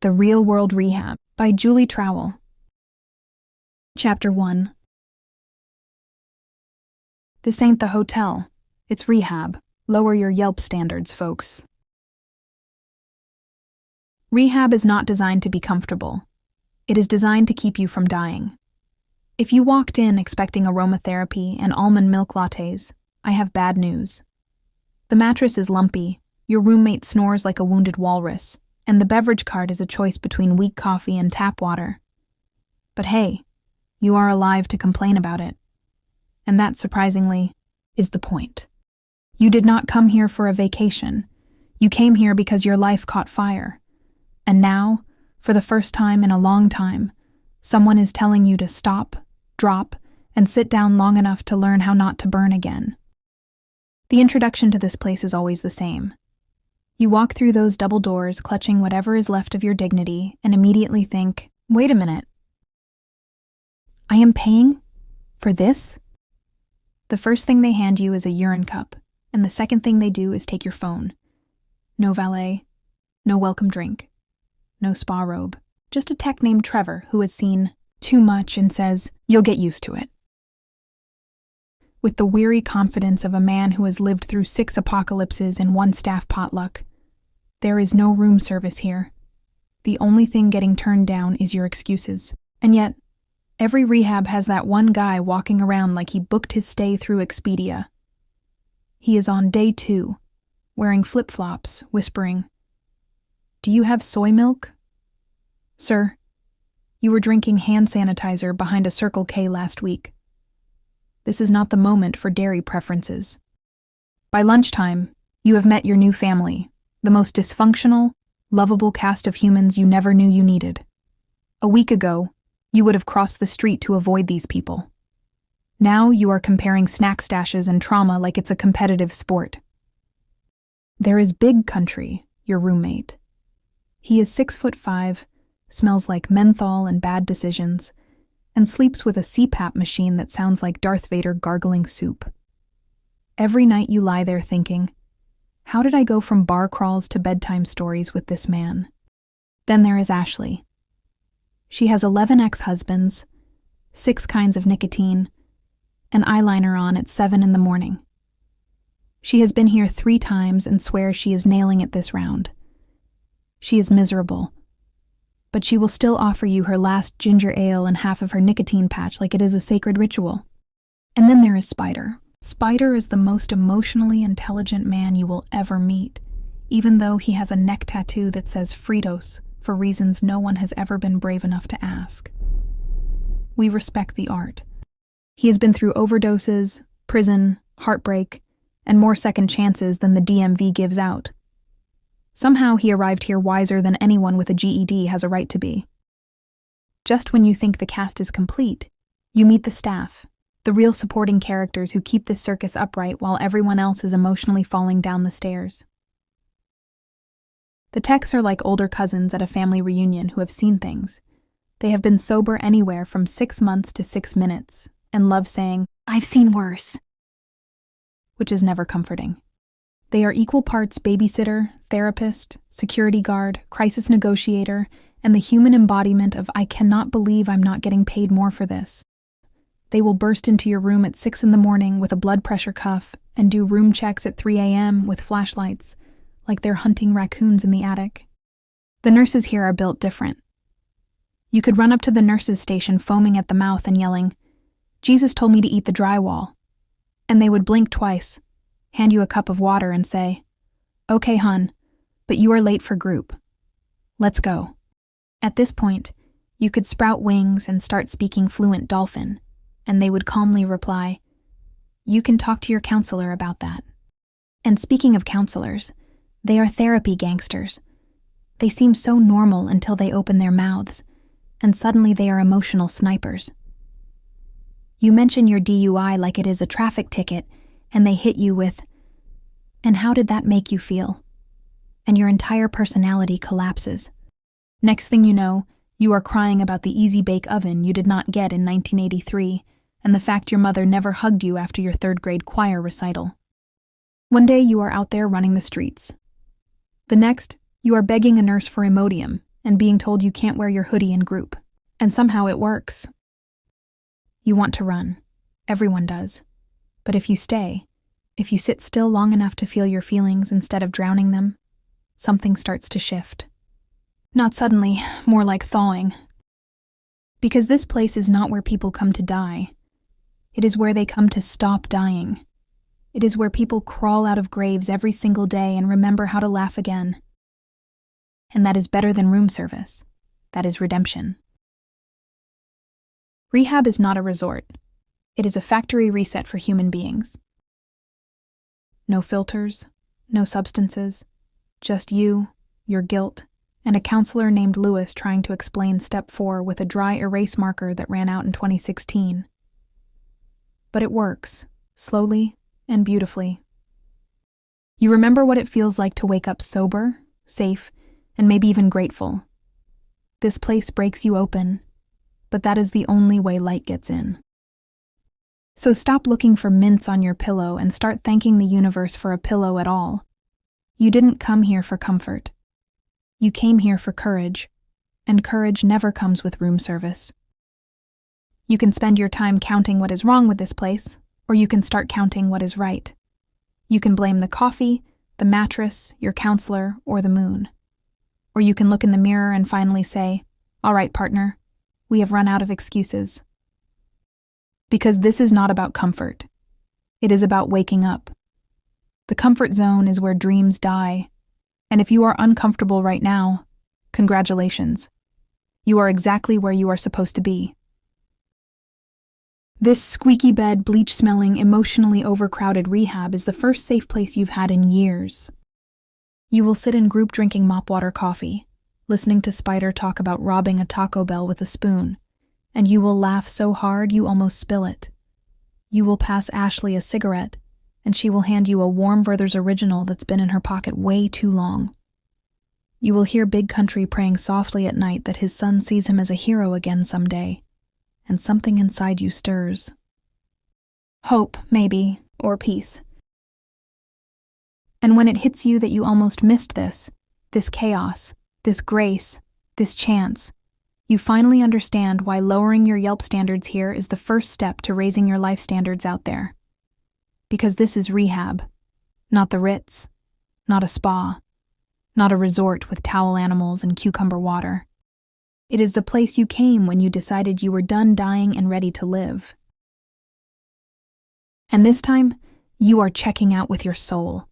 The Real-World Rehab by Julie Trowell. Chapter 1. This ain't the hotel. It's rehab. Lower your Yelp standards, folks. Rehab is not designed to be comfortable. It is designed to keep you from dying. If you walked in expecting aromatherapy and almond milk lattes, I have bad news. The mattress is lumpy, your roommate snores like a wounded walrus, and the beverage cart is a choice between weak coffee and tap water. But hey, you are alive to complain about it. And that, surprisingly, is the point. You did not come here for a vacation. You came here because your life caught fire. And now, for the first time in a long time, someone is telling you to stop, drop, and sit down long enough to learn how not to burn again. The introduction to this place is always the same. You walk through those double doors, clutching whatever is left of your dignity, and immediately think, wait a minute. I am paying for this? The first thing they hand you is a urine cup, and the second thing they do is take your phone. No valet, no welcome drink, no spa robe, just a tech named Trevor who has seen too much and says, you'll get used to it. With the weary confidence of a man who has lived through 6 apocalypses and 1 staff potluck, there is no room service here. The only thing getting turned down is your excuses. And yet, every rehab has that one guy walking around like he booked his stay through Expedia. He is on day 2, wearing flip-flops, whispering, "Do you have soy milk?" "Sir, you were drinking hand sanitizer behind a Circle K last week. This is not the moment for dairy preferences." By lunchtime, you have met your new family, the most dysfunctional, lovable cast of humans you never knew you needed. A week ago, you would have crossed the street to avoid these people. Now you are comparing snack stashes and trauma like it's a competitive sport. There is Big Country, your roommate. He is 6'5", smells like menthol and bad decisions, and sleeps with a CPAP machine that sounds like Darth Vader gargling soup. Every night you lie there thinking, how did I go from bar crawls to bedtime stories with this man? Then there is Ashley. She has 11 ex-husbands, 6 kinds of nicotine, and eyeliner on at 7 in the morning. She has been here 3 times and swears she is nailing it this round. She is miserable, but she will still offer you her last ginger ale and half of her nicotine patch like it is a sacred ritual. And then there is Spider. Spider is the most emotionally intelligent man you will ever meet, even though he has a neck tattoo that says Fritos for reasons no one has ever been brave enough to ask. We respect the art. He has been through overdoses, prison, heartbreak, and more second chances than the DMV gives out. Somehow he arrived here wiser than anyone with a GED has a right to be. Just when you think the cast is complete, you meet the staff, the real supporting characters who keep this circus upright while everyone else is emotionally falling down the stairs. The techs are like older cousins at a family reunion who have seen things. They have been sober anywhere from 6 months to 6 minutes, and love saying, "I've seen worse," which is never comforting. They are equal parts babysitter, therapist, security guard, crisis negotiator, and the human embodiment of I cannot believe I'm not getting paid more for this. They will burst into your room at 6 in the morning with a blood pressure cuff and do room checks at 3 a.m. with flashlights, like they're hunting raccoons in the attic. The nurses here are built different. You could run up to the nurses' station foaming at the mouth and yelling, "Jesus told me to eat the drywall," and they would blink twice, hand you a cup of water and say, "Okay, hun, but you are late for group. Let's go." At this point, you could sprout wings and start speaking fluent dolphin, and they would calmly reply, "You can talk to your counselor about that." And speaking of counselors, they are therapy gangsters. They seem so normal until they open their mouths, and suddenly they are emotional snipers. You mention your DUI like it is a traffic ticket, and they hit you with, "And how did that make you feel?" And your entire personality collapses. Next thing you know, you are crying about the easy bake oven you did not get in 1983, and the fact your mother never hugged you after your 3rd grade choir recital. One day you are out there running the streets. The next, you are begging a nurse for Imodium, and being told you can't wear your hoodie in group. And somehow it works. You want to run. Everyone does. But if you stay, if you sit still long enough to feel your feelings instead of drowning them, something starts to shift. Not suddenly, more like thawing. Because this place is not where people come to die. It is where they come to stop dying. It is where people crawl out of graves every single day and remember how to laugh again. And that is better than room service. That is redemption. Rehab is not a resort. It is a factory reset for human beings. No filters, no substances, just you, your guilt, and a counselor named Lewis trying to explain step 4 with a dry erase marker that ran out in 2016. But it works, slowly and beautifully. You remember what it feels like to wake up sober, safe, and maybe even grateful. This place breaks you open, but that is the only way light gets in. So stop looking for mints on your pillow and start thanking the universe for a pillow at all. You didn't come here for comfort. You came here for courage, and courage never comes with room service. You can spend your time counting what is wrong with this place, or you can start counting what is right. You can blame the coffee, the mattress, your counselor, or the moon. Or you can look in the mirror and finally say, "All right, partner, we have run out of excuses." Because this is not about comfort. It is about waking up. The comfort zone is where dreams die. And if you are uncomfortable right now, congratulations. You are exactly where you are supposed to be. This squeaky bed, bleach-smelling, emotionally overcrowded rehab is the first safe place you've had in years. You will sit in group drinking mop water coffee, listening to Spider talk about robbing a Taco Bell with a spoon, and you will laugh so hard you almost spill it. You will pass Ashley a cigarette, and she will hand you a Warm Brothers original that's been in her pocket way too long. You will hear Big Country praying softly at night that his son sees him as a hero again someday, and something inside you stirs. Hope, maybe, or peace. And when it hits you that you almost missed this chaos, this grace, this chance, you finally understand why lowering your Yelp standards here is the first step to raising your life standards out there. Because this is rehab, not the Ritz, not a spa, not a resort with towel animals and cucumber water. It is the place you came when you decided you were done dying and ready to live. And this time, you are checking out with your soul.